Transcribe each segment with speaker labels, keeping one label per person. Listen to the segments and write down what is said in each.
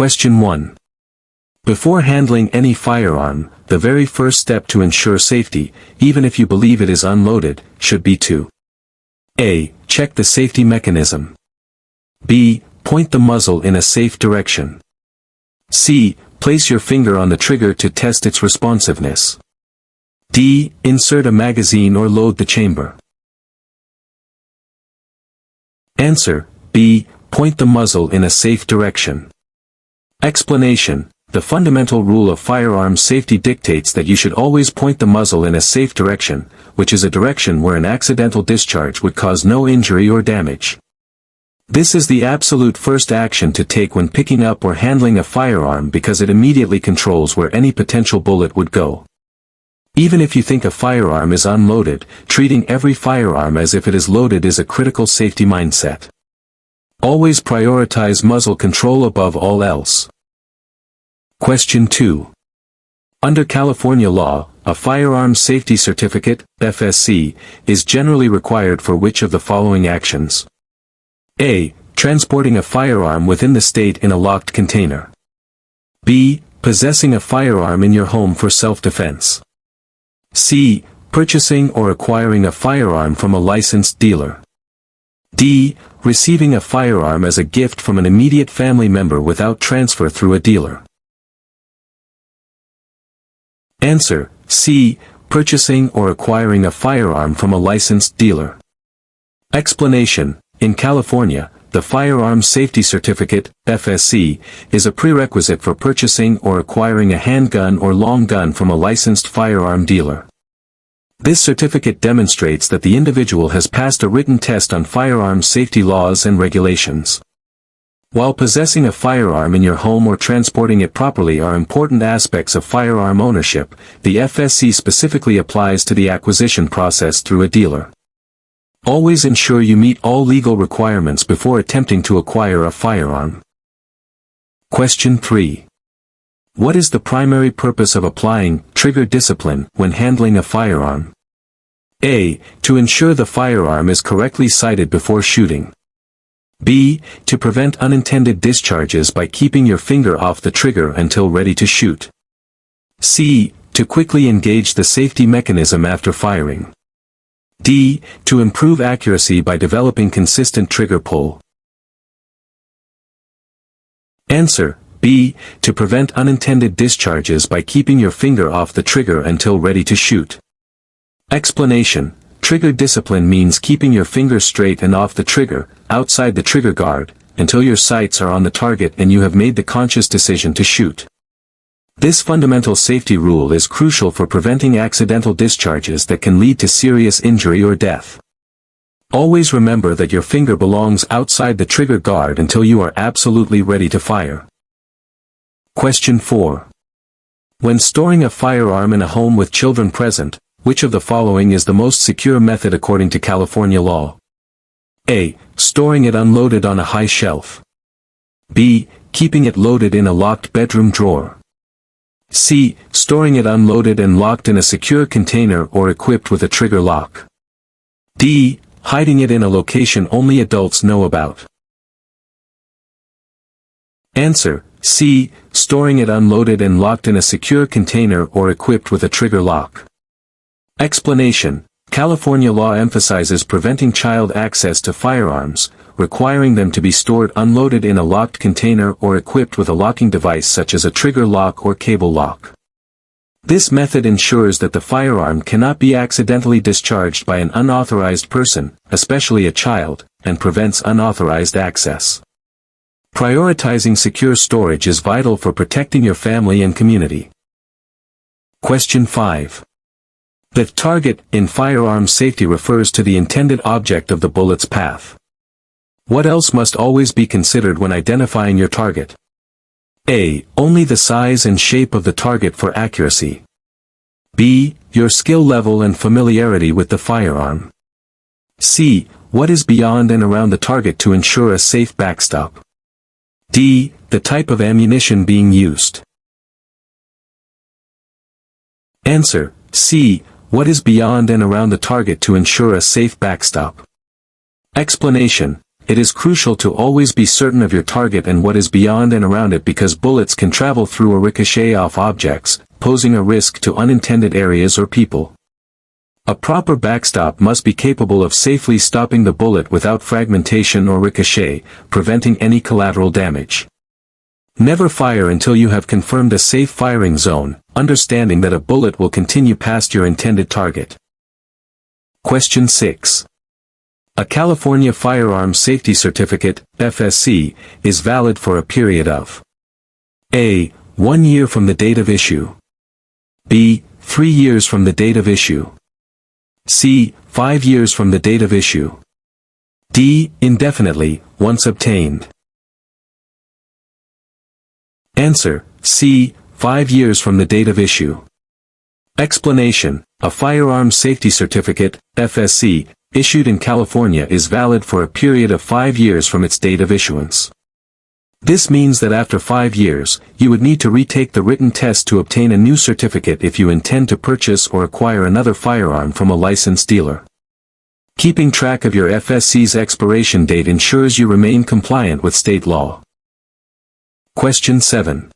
Speaker 1: Question 1. Before handling any firearm, the very first step to ensure safety, even if you believe it is unloaded, should be to A. Check the safety mechanism. B. Point the muzzle in a safe direction. C. Place your finger on the trigger to test its responsiveness. D. Insert a magazine or load the chamber. Answer: B. Point the muzzle in a safe direction. Explanation: the fundamental rule of firearm safety dictates that you should always point the muzzle in a safe direction, which is a direction where an accidental discharge would cause no injury or damage. This is the absolute first action to take when picking up or handling a firearm because it immediately controls where any potential bullet would go. Even if you think a firearm is unloaded, treating every firearm as if it is loaded is a critical safety mindset. Always prioritize muzzle control above all else. Question 2. Under California law, a Firearm Safety Certificate, FSC, is generally required for which of the following actions? A. Transporting a firearm within the state in a locked container. B. Possessing a firearm in your home for self-defense. C. Purchasing or acquiring a firearm from a licensed dealer. D. Receiving a firearm as a gift from an immediate family member without transfer through a dealer. Answer: C. Purchasing or acquiring a firearm from a licensed dealer. Explanation: in California, the Firearm Safety Certificate, FSC, is a prerequisite for purchasing or acquiring a handgun or long gun from a licensed firearm dealer. This certificate demonstrates that the individual has passed a written test on firearm safety laws and regulations. While possessing a firearm in your home or transporting it properly are important aspects of firearm ownership, the FSC specifically applies to the acquisition process through a dealer. Always ensure you meet all legal requirements before attempting to acquire a firearm. Question 3. What is the primary purpose of applying trigger discipline when handling a firearm? A. To ensure the firearm is correctly sighted before shooting. B. To prevent unintended discharges by keeping your finger off the trigger until ready to shoot. C. To quickly engage the safety mechanism after firing. D. To improve accuracy by developing consistent trigger pull. Answer: B. To prevent unintended discharges by keeping your finger off the trigger until ready to shoot. Explanation: trigger discipline means keeping your finger straight and off the trigger, outside the trigger guard, until your sights are on the target and you have made the conscious decision to shoot. This fundamental safety rule is crucial for preventing accidental discharges that can lead to serious injury or death. Always remember that your finger belongs outside the trigger guard until you are absolutely ready to fire. Question 4. When storing a firearm in a home with children present, which of the following is the most secure method according to California law? A. Storing it unloaded on a high shelf. B. Keeping it loaded in a locked bedroom drawer. C. Storing it unloaded and locked in a secure container or equipped with a trigger lock. D. Hiding it in a location only adults know about. Answer: C. Storing it unloaded and locked in a secure container or equipped with a trigger lock. Explanation: California law emphasizes preventing child access to firearms, requiring them to be stored unloaded in a locked container or equipped with a locking device such as a trigger lock or cable lock. This method ensures that the firearm cannot be accidentally discharged by an unauthorized person, especially a child, and prevents unauthorized access. Prioritizing secure storage is vital for protecting your family and community. Question 5. The target in firearm safety refers to the intended object of the bullet's path. What else must always be considered when identifying your target? A. Only the size and shape of the target for accuracy. B. Your skill level and familiarity with the firearm. C. What is beyond and around the target to ensure a safe backstop. D. The type of ammunition being used. Answer: C. What is beyond and around the target to ensure a safe backstop. Explanation: it is crucial to always be certain of your target and what is beyond and around it, because bullets can travel through or ricochet off objects, posing a risk to unintended areas or people. A proper backstop must be capable of safely stopping the bullet without fragmentation or ricochet, preventing any collateral damage. Never fire until you have confirmed a safe firing zone, understanding that a bullet will continue past your intended target. Question 6. A California Firearm Safety Certificate, FSC, is valid for a period of A. 1 year from the date of issue. B. 3 years from the date of issue. C. 5 years from the date of issue. D. Indefinitely, once obtained. Answer: C. 5 years from the date of issue. Explanation: a Firearm Safety Certificate, FSC, issued in California is valid for a period of 5 years from its date of issuance. This means that after 5 years, you would need to retake the written test to obtain a new certificate if you intend to purchase or acquire another firearm from a licensed dealer. Keeping track of your FSC's expiration date ensures you remain compliant with state law. Question 7.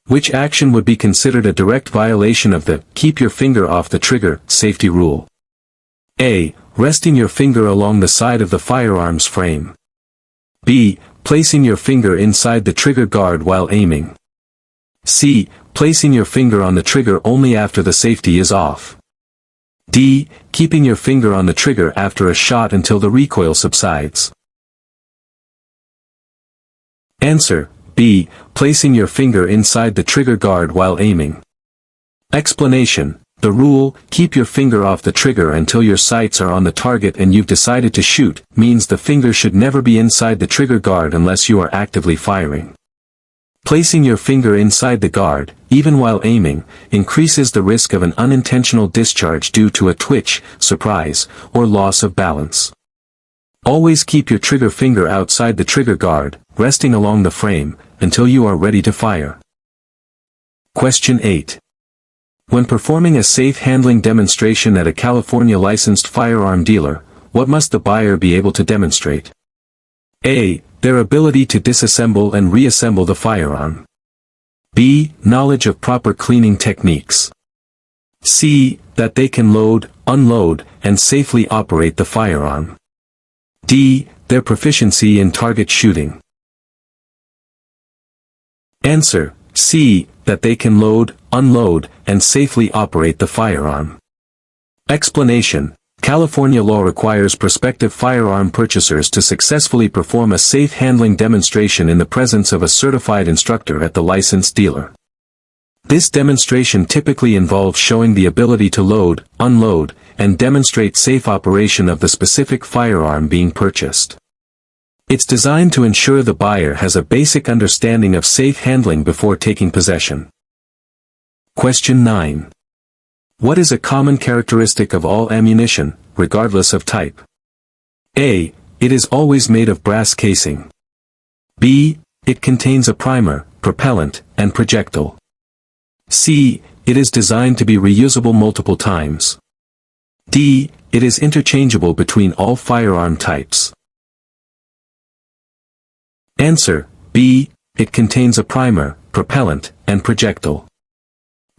Speaker 1: Which action would be considered a direct violation of the "keep your finger off the trigger" safety rule? A. Resting your finger along the side of the firearm's frame. B. Placing your finger inside the trigger guard while aiming. C. Placing your finger on the trigger only after the safety is off. D. Keeping your finger on the trigger after a shot until the recoil subsides. Answer: B. Placing your finger inside the trigger guard while aiming. Explanation: the rule, "keep your finger off the trigger until your sights are on the target and you've decided to shoot," means the finger should never be inside the trigger guard unless you are actively firing. Placing your finger inside the guard, even while aiming, increases the risk of an unintentional discharge due to a twitch, surprise, or loss of balance. Always keep your trigger finger outside the trigger guard, resting along the frame, until you are ready to fire. Question 8. When performing a safe handling demonstration at a California licensed firearm dealer, what must the buyer be able to demonstrate? A. Their ability to disassemble and reassemble the firearm. B. Knowledge of proper cleaning techniques. C. That they can load, unload, and safely operate the firearm. D. Their proficiency in target shooting. Answer: C. That they can load, unload, and safely operate the firearm. Explanation: California law requires prospective firearm purchasers to successfully perform a safe handling demonstration in the presence of a certified instructor at the licensed dealer. This demonstration typically involves showing the ability to load, unload, and demonstrate safe operation of the specific firearm being purchased. It's designed to ensure the buyer has a basic understanding of safe handling before taking possession. Question 9. What is a common characteristic of all ammunition, regardless of type? A. It is always made of brass casing. B. It contains a primer, propellant, and projectile. C. It is designed to be reusable multiple times. D. It is interchangeable between all firearm types. Answer: B. It contains a primer, propellant, and projectile.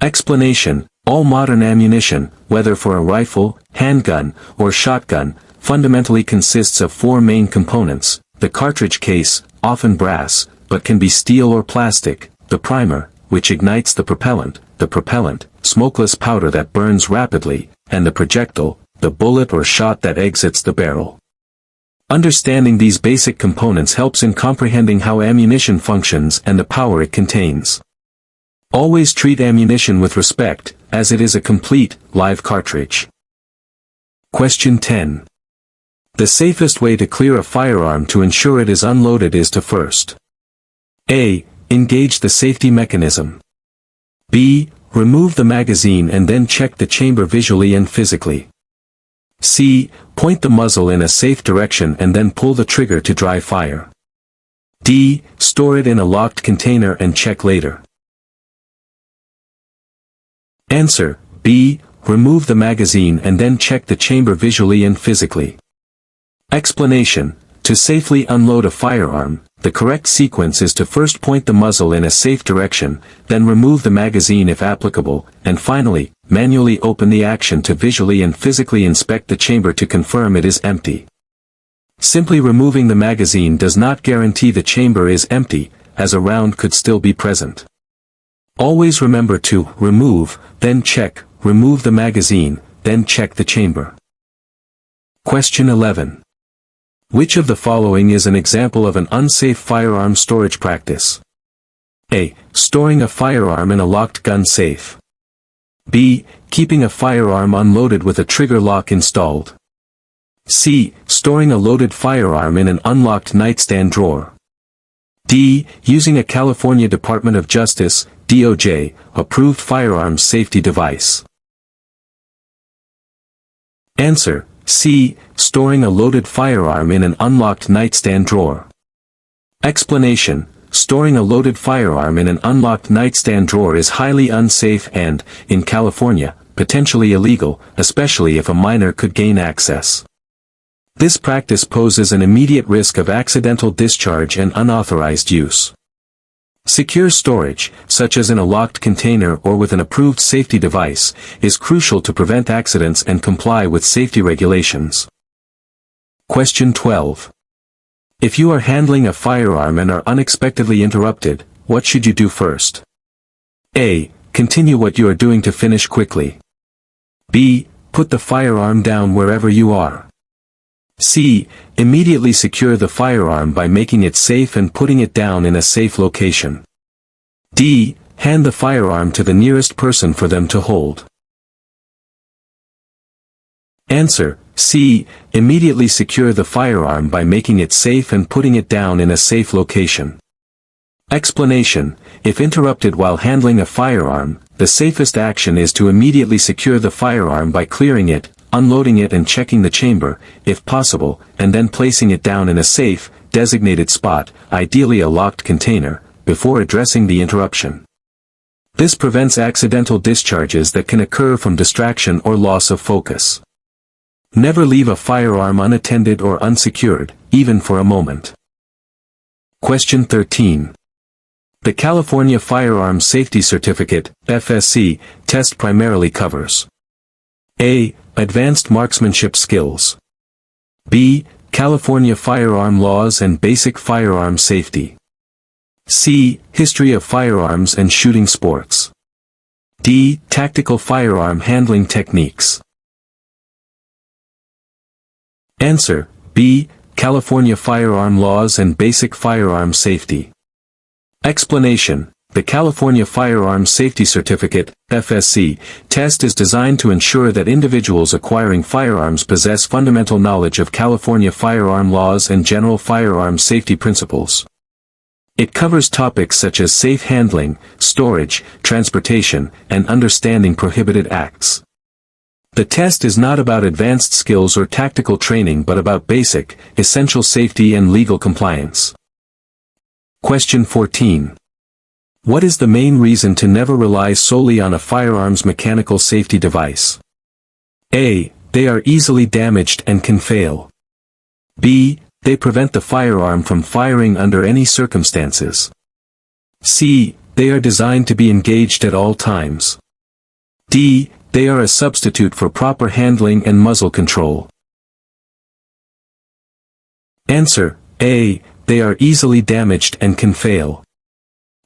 Speaker 1: Explanation: all modern ammunition, whether for a rifle, handgun, or shotgun, fundamentally consists of 4 main components: the cartridge case, often brass, but can be steel or plastic; the primer, which ignites the propellant, smokeless powder that burns rapidly; and the projectile, the bullet or shot that exits the barrel. Understanding these basic components helps in comprehending how ammunition functions and the power it contains. Always treat ammunition with respect, as it is a complete, live cartridge. Question 10. The safest way to clear a firearm to ensure it is unloaded is to first: A. Engage the safety mechanism. B. Remove the magazine and then check the chamber visually and physically. C. Point the muzzle in a safe direction and then pull the trigger to dry fire. D. Store it in a locked container and check later. Answer: B. Remove the magazine and then check the chamber visually and physically. Explanation: To safely unload a firearm, the correct sequence is to first point the muzzle in a safe direction, then remove the magazine if applicable, and finally, manually open the action to visually and physically inspect the chamber to confirm it is empty. Simply removing the magazine does not guarantee the chamber is empty, as a round could still be present. Always remember to remove, then check, remove the magazine, then check the chamber. Question 11. Which of the following is an example of an unsafe firearm storage practice? A. Storing a firearm in a locked gun safe. B. Keeping a firearm unloaded with a trigger lock installed. C. Storing a loaded firearm in an unlocked nightstand drawer. D. Using a California Department of Justice, DOJ, approved firearms safety device. Answer: C. Storing a loaded firearm in an unlocked nightstand drawer. Explanation: Storing a loaded firearm in an unlocked nightstand drawer is highly unsafe and, in California, potentially illegal, especially if a minor could gain access. This practice poses an immediate risk of accidental discharge and unauthorized use. Secure storage, such as in a locked container or with an approved safety device, is crucial to prevent accidents and comply with safety regulations. Question 12. If you are handling a firearm and are unexpectedly interrupted, what should you do first? A. Continue what you are doing to finish quickly. B. Put the firearm down wherever you are. C. Immediately secure the firearm by making it safe and putting it down in a safe location. D. Hand the firearm to the nearest person for them to hold. Answer: C. Immediately secure the firearm by making it safe and putting it down in a safe location. Explanation: If interrupted while handling a firearm, the safest action is to immediately secure the firearm by clearing it, unloading it and checking the chamber, if possible, and then placing it down in a safe, designated spot, ideally a locked container, before addressing the interruption. This prevents accidental discharges that can occur from distraction or loss of focus. Never leave a firearm unattended or unsecured, even for a moment. Question 13. The California Firearm Safety Certificate, FSC, test primarily covers A. Advanced marksmanship skills. B. California firearm laws and basic firearm safety. C. History of firearms and shooting sports. D. Tactical firearm handling techniques. Answer: B. California firearm laws and basic firearm safety. Explanation: The California Firearm Safety Certificate, FSC, test is designed to ensure that individuals acquiring firearms possess fundamental knowledge of California firearm laws and general firearm safety principles. It covers topics such as safe handling, storage, transportation, and understanding prohibited acts. The test is not about advanced skills or tactical training but about basic, essential safety and legal compliance. Question 14. What is the main reason to never rely solely on a firearm's mechanical safety device? A. They are easily damaged and can fail. B. They prevent the firearm from firing under any circumstances. C. They are designed to be engaged at all times. D. They are a substitute for proper handling and muzzle control. Answer: A. They are easily damaged and can fail.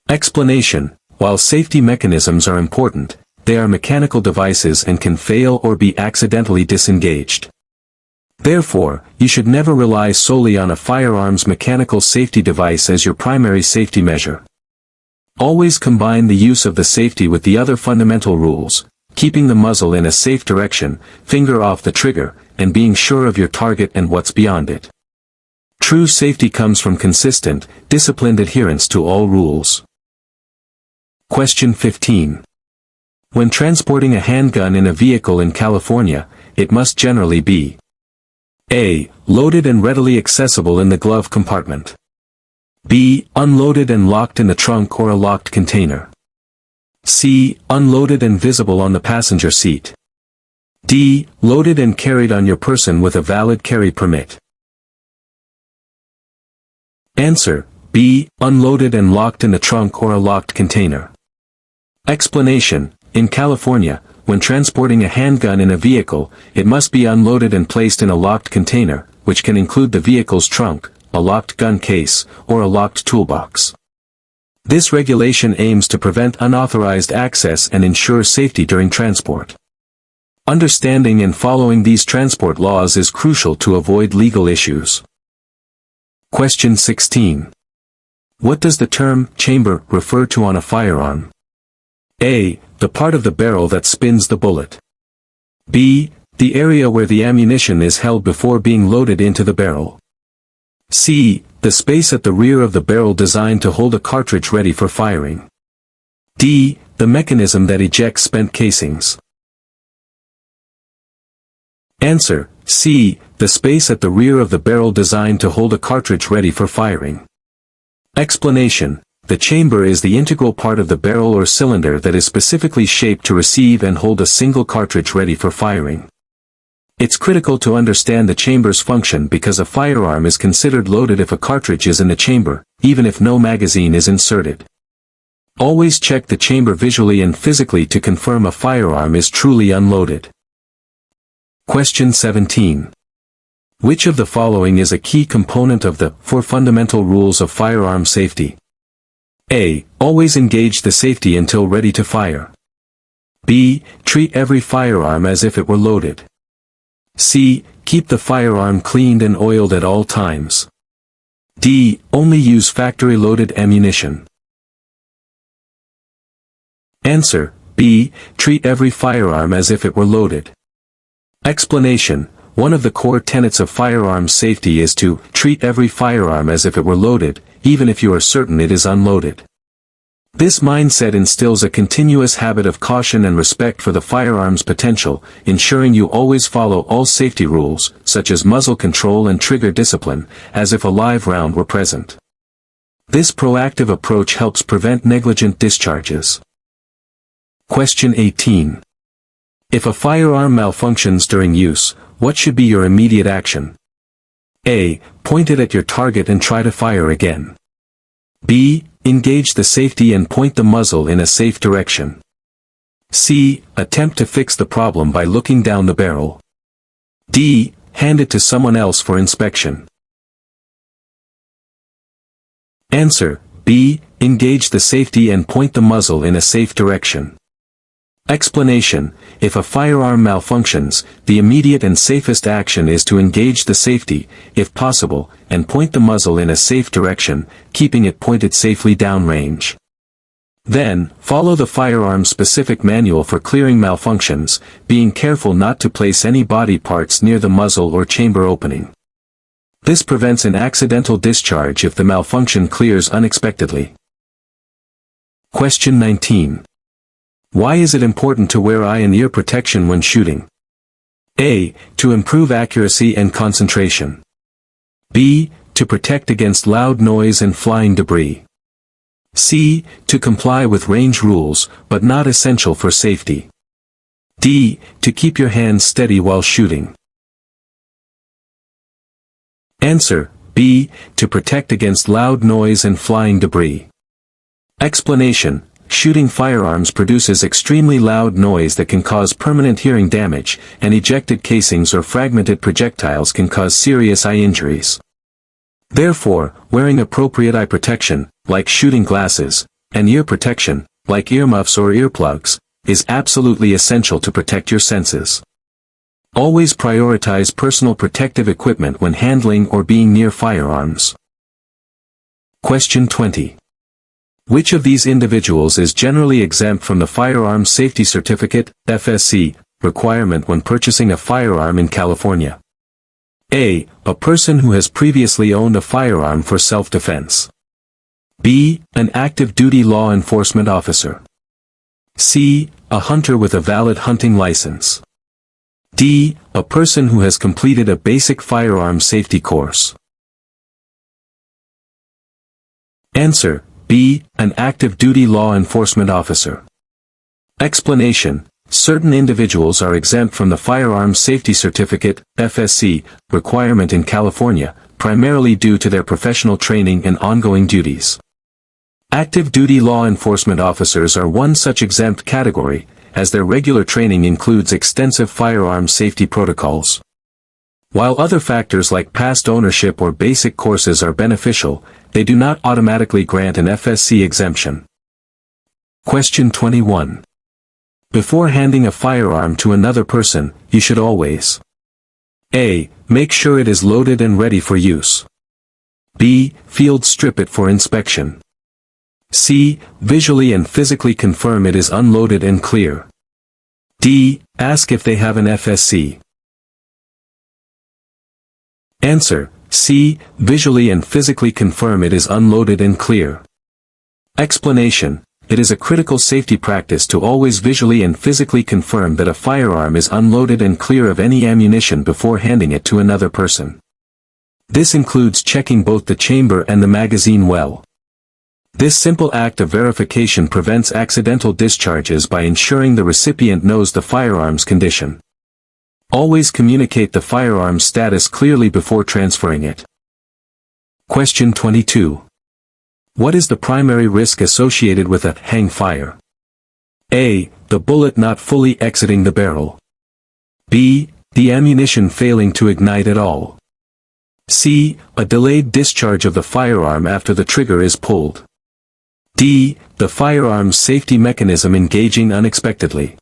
Speaker 1: Explanation: While safety mechanisms are important, they are mechanical devices and can fail or be accidentally disengaged. Therefore, you should never rely solely on a firearm's mechanical safety device as your primary safety measure. Always combine the use of the safety with the other fundamental rules, keeping the muzzle in a safe direction, finger off the trigger, and being sure of your target and what's beyond it. True safety comes from consistent, disciplined adherence to all rules. Question 15. When transporting a handgun in a vehicle in California, it must generally be A. Loaded and readily accessible in the glove compartment. B. Unloaded and locked in the trunk or a locked container. C. Unloaded and visible on the passenger seat. D. Loaded and carried on your person with a valid carry permit. Answer: B. Unloaded and locked in a trunk or a locked container. Explanation: in California, when transporting a handgun in a vehicle, it must be unloaded and placed in a locked container, which can include the vehicle's trunk, a locked gun case, or a locked toolbox. This regulation aims to prevent unauthorized access and ensure safety during transport. Understanding and following these transport laws is crucial to avoid legal issues. Question 16. What does the term chamber refer to on a firearm? A. The part of the barrel that spins the bullet. B. The area where the ammunition is held before being loaded into the barrel. C. The space at the rear of the barrel designed to hold a cartridge ready for firing. D. The mechanism that ejects spent casings. Answer: C. The space at the rear of the barrel designed to hold a cartridge ready for firing. Explanation: the chamber is the integral part of the barrel or cylinder that is specifically shaped to receive and hold a single cartridge ready for firing. It's critical to understand the chamber's function because a firearm is considered loaded if a cartridge is in the chamber, even if no magazine is inserted. Always check the chamber visually and physically to confirm a firearm is truly unloaded. Question 17. Which of the following is a key component of the 4 fundamental rules of firearm safety? A. Always engage the safety until ready to fire. B. Treat every firearm as if it were loaded. C. Keep the firearm cleaned and oiled at all times. D. Only use factory-loaded ammunition. Answer: B. Treat every firearm as if it were loaded. Explanation: one of the core tenets of firearm safety is to treat every firearm as if it were loaded, even if you are certain it is unloaded. This mindset instills a continuous habit of caution and respect for the firearm's potential, ensuring you always follow all safety rules, such as muzzle control and trigger discipline, as if a live round were present. This proactive approach helps prevent negligent discharges. Question 18. If a firearm malfunctions during use, what should be your immediate action? A. Point it at your target and try to fire again. B. Engage the safety and point the muzzle in a safe direction. C. Attempt to fix the problem by looking down the barrel. D. Hand it to someone else for inspection. Answer: B. Engage the safety and point the muzzle in a safe direction. Explanation: if a firearm malfunctions, the immediate and safest action is to engage the safety, if possible, and point the muzzle in a safe direction, keeping it pointed safely downrange. Then, follow the firearm's specific manual for clearing malfunctions, being careful not to place any body parts near the muzzle or chamber opening. This prevents an accidental discharge if the malfunction clears unexpectedly. Question 19. Why is it important to wear eye and ear protection when shooting? A. To improve accuracy and concentration. B. To protect against loud noise and flying debris. C. To comply with range rules, but not essential for safety. D. To keep your hands steady while shooting. Answer: B. To protect against loud noise and flying debris. Explanation: shooting firearms produces extremely loud noise that can cause permanent hearing damage, and ejected casings or fragmented projectiles can cause serious eye injuries. Therefore, wearing appropriate eye protection, like shooting glasses, and ear protection, like earmuffs or earplugs, is absolutely essential to protect your senses. Always prioritize personal protective equipment when handling or being near firearms. Question 20. Which of these individuals is generally exempt from the Firearm Safety Certificate, FSC, requirement when purchasing a firearm in California? A. A person who has previously owned a firearm for self-defense. B. An active duty law enforcement officer. C. A hunter with a valid hunting license. D. A person who has completed a basic firearm safety course. Answer: B. An active duty law enforcement officer. Explanation: certain individuals are exempt from the Firearm Safety Certificate, FSC, requirement in California, primarily due to their professional training and ongoing duties. Active duty law enforcement officers are one such exempt category, as their regular training includes extensive firearm safety protocols. While other factors like past ownership or basic courses are beneficial, they do not automatically grant an FSC exemption. Question 21. Before handing a firearm to another person, you should always A. Make sure it is loaded and ready for use. B. Field strip it for inspection. C. Visually and physically confirm it is unloaded and clear. D. Ask if they have an FSC. Answer: C. Visually and physically confirm it is unloaded and clear. Explanation: it is a critical safety practice to always visually and physically confirm that a firearm is unloaded and clear of any ammunition before handing it to another person. This includes checking both the chamber and the magazine well. This simple act of verification prevents accidental discharges by ensuring the recipient knows the firearm's condition. Always communicate the firearm's status clearly before transferring it. Question 22. What is the primary risk associated with a hang fire? A. The bullet not fully exiting the barrel. B. The ammunition failing to ignite at all. C. A delayed discharge of the firearm after the trigger is pulled. D. The firearm's safety mechanism engaging unexpectedly.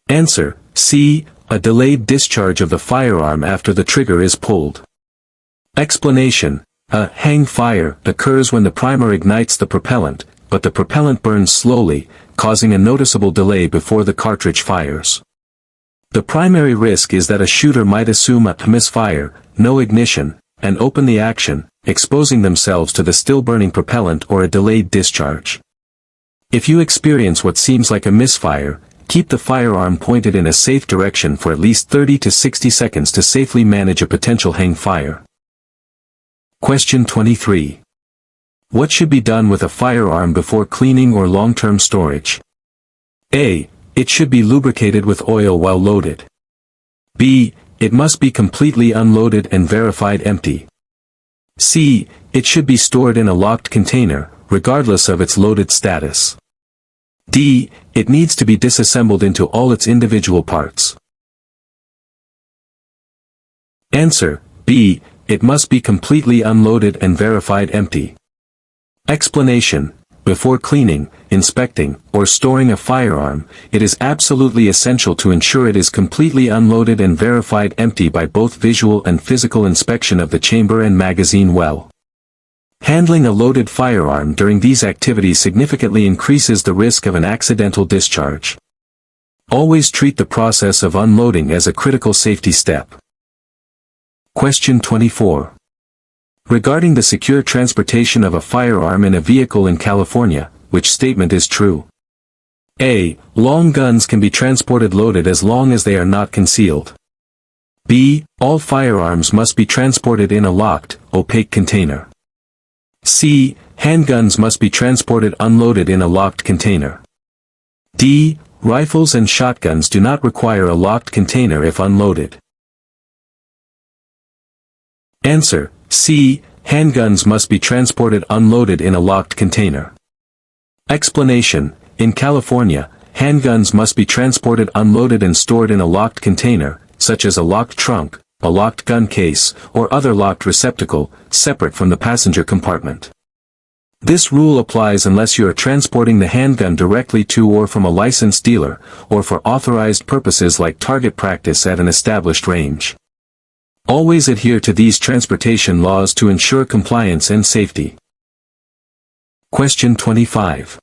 Speaker 1: Answer: C. A delayed discharge of the firearm after the trigger is pulled. Explanation: a hang fire occurs when the primer ignites the propellant, but the propellant burns slowly, causing a noticeable delay before the cartridge fires. The primary risk is that a shooter might assume a misfire, no ignition, and open the action, exposing themselves to the still-burning propellant or a delayed discharge. If you experience what seems like a misfire, keep the firearm pointed in a safe direction for at least 30 to 60 seconds to safely manage a potential hang fire. Question 23. What should be done with a firearm before cleaning or long-term storage? A. It should be lubricated with oil while loaded. B. It must be completely unloaded and verified empty. C. It should be stored in a locked container, regardless of its loaded status. D. It needs to be disassembled into all its individual parts. Answer: B. It must be completely unloaded and verified empty. Explanation: before cleaning, inspecting, or storing a firearm, it is absolutely essential to ensure it is completely unloaded and verified empty by both visual and physical inspection of the chamber and magazine well. Handling a loaded firearm during these activities significantly increases the risk of an accidental discharge. Always treat the process of unloading as a critical safety step. Question 24. Regarding the secure transportation of a firearm in a vehicle in California, which statement is true? A. Long guns can be transported loaded as long as they are not concealed. B. All firearms must be transported in a locked, opaque container. C. Handguns must be transported unloaded in a locked container. D. Rifles and shotguns do not require a locked container if unloaded. Answer: C. Handguns must be transported unloaded in a locked container. Explanation: in California, handguns must be transported unloaded and stored in a locked container, such as a locked trunk, a locked gun case, or other locked receptacle, separate from the passenger compartment. This rule applies unless you are transporting the handgun directly to or from a licensed dealer, or for authorized purposes like target practice at an established range. Always adhere to these transportation laws to ensure compliance and safety. Question 25.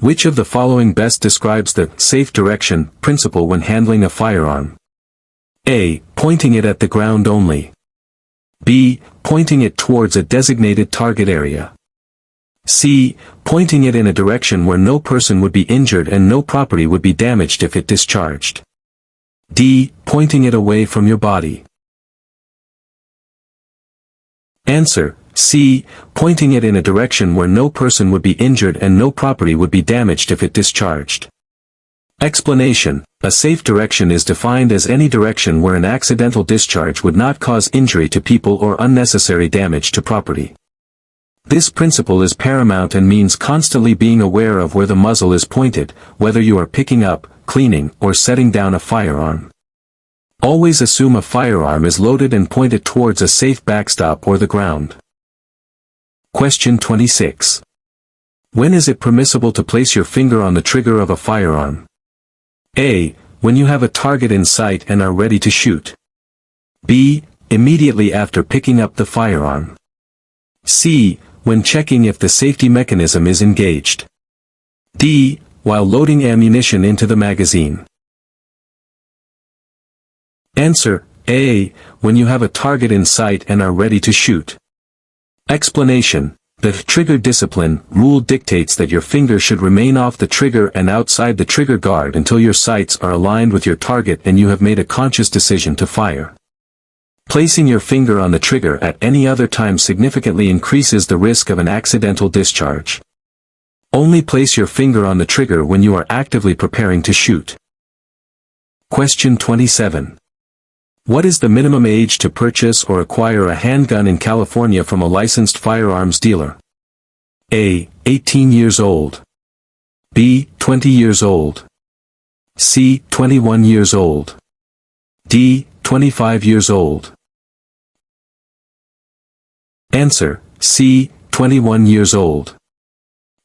Speaker 1: Which of the following best describes the safe direction principle when handling a firearm? A. Pointing it at the ground only. B. Pointing it towards a designated target area. C. Pointing it in a direction where no person would be injured and no property would be damaged if it discharged. D. Pointing it away from your body. Answer: C. Pointing it in a direction where no person would be injured and no property would be damaged if it discharged. Explanation: a safe direction is defined as any direction where an accidental discharge would not cause injury to people or unnecessary damage to property. This principle is paramount and means constantly being aware of where the muzzle is pointed, whether you are picking up, cleaning, or setting down a firearm. Always assume a firearm is loaded and point it towards a safe backstop or the ground. Question 26. When is it permissible to place your finger on the trigger of a firearm? A. When you have a target in sight and are ready to shoot. B. Immediately after picking up the firearm. C. When checking if the safety mechanism is engaged. D. While loading ammunition into the magazine. Answer: A. When you have a target in sight and are ready to shoot. Explanation: the trigger discipline rule dictates that your finger should remain off the trigger and outside the trigger guard until your sights are aligned with your target and you have made a conscious decision to fire. Placing your finger on the trigger at any other time significantly increases the risk of an accidental discharge. Only place your finger on the trigger when you are actively preparing to shoot. Question 27. What is the minimum age to purchase or acquire a handgun in California from a licensed firearms dealer? A. 18 years old. B. 20 years old. C. 21 years old. D. 25 years old. Answer: C. 21 years old.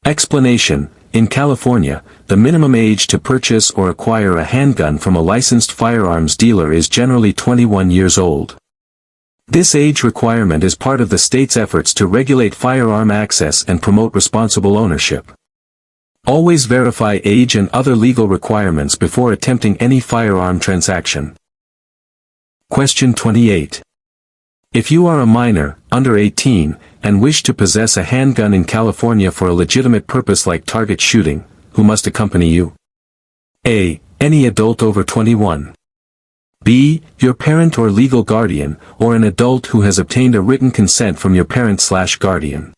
Speaker 1: Explanation: in California, the minimum age to purchase or acquire a handgun from a licensed firearms dealer is generally 21 years old. This age requirement is part of the state's efforts to regulate firearm access and promote responsible ownership. Always verify age and other legal requirements before attempting any firearm transaction. Question 28. If you are a minor, under 18, and wish to possess a handgun in California for a legitimate purpose like target shooting, who must accompany you? A. Any adult over 21. B. Your parent or legal guardian, or an adult who has obtained a written consent from your parent/guardian.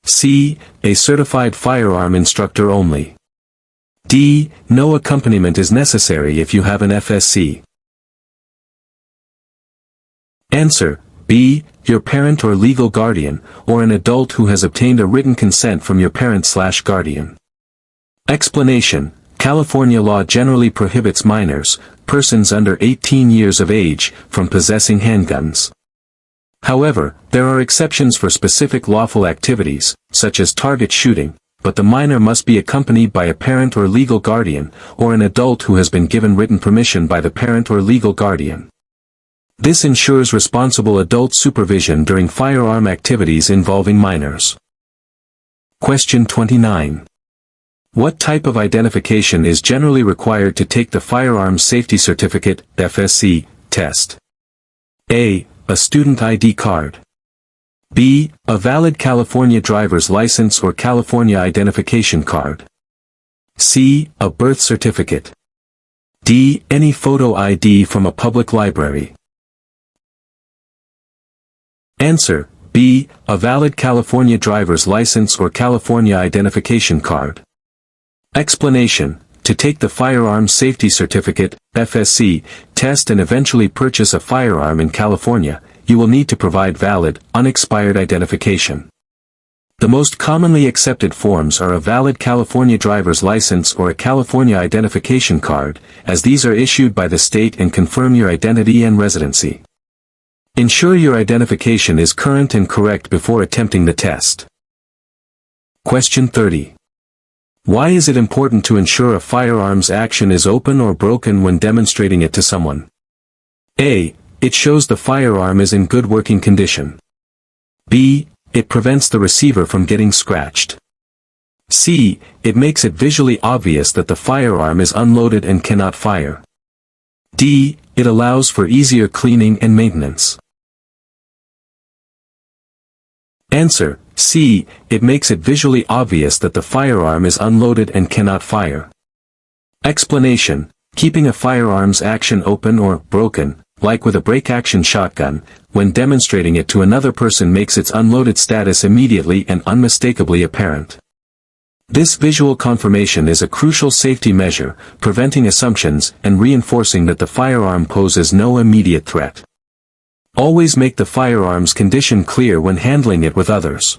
Speaker 1: C. A certified firearm instructor only. D. No accompaniment is necessary if you have an FSC. Answer: B. Your parent or legal guardian, or an adult who has obtained a written consent from your parent/guardian. Explanation: California law generally prohibits minors, persons under 18 years of age, from possessing handguns. However, there are exceptions for specific lawful activities, such as target shooting, but the minor must be accompanied by a parent or legal guardian, or an adult who has been given written permission by the parent or legal guardian. This ensures responsible adult supervision during firearm activities involving minors. Question 29. What type of identification is generally required to take the Firearm Safety Certificate, FSC, test? A. A student ID card. B. A valid California driver's license or California identification card. C. A birth certificate. D. Any photo ID from a public library. Answer: B. A valid California driver's license or California identification card. Explanation: to take the Firearm Safety Certificate, FSC, test and eventually purchase a firearm in California, you will need to provide valid, unexpired identification. The most commonly accepted forms are a valid California driver's license or a California identification card, as these are issued by the state and confirm your identity and residency. Ensure your identification is current and correct before attempting the test. Question 30. Why is it important to ensure a firearm's action is open or broken when demonstrating it to someone? A. It shows the firearm is in good working condition. B. It prevents the receiver from getting scratched. C. It makes it visually obvious that the firearm is unloaded and cannot fire. D. It allows for easier cleaning and maintenance. Answer: C. It makes it visually obvious that the firearm is unloaded and cannot fire. Explanation: keeping a firearm's action open or broken, like with a break-action shotgun, when demonstrating it to another person makes its unloaded status immediately and unmistakably apparent. This visual confirmation is a crucial safety measure, preventing assumptions and reinforcing that the firearm poses no immediate threat. Always make the firearm's condition clear when handling it with others.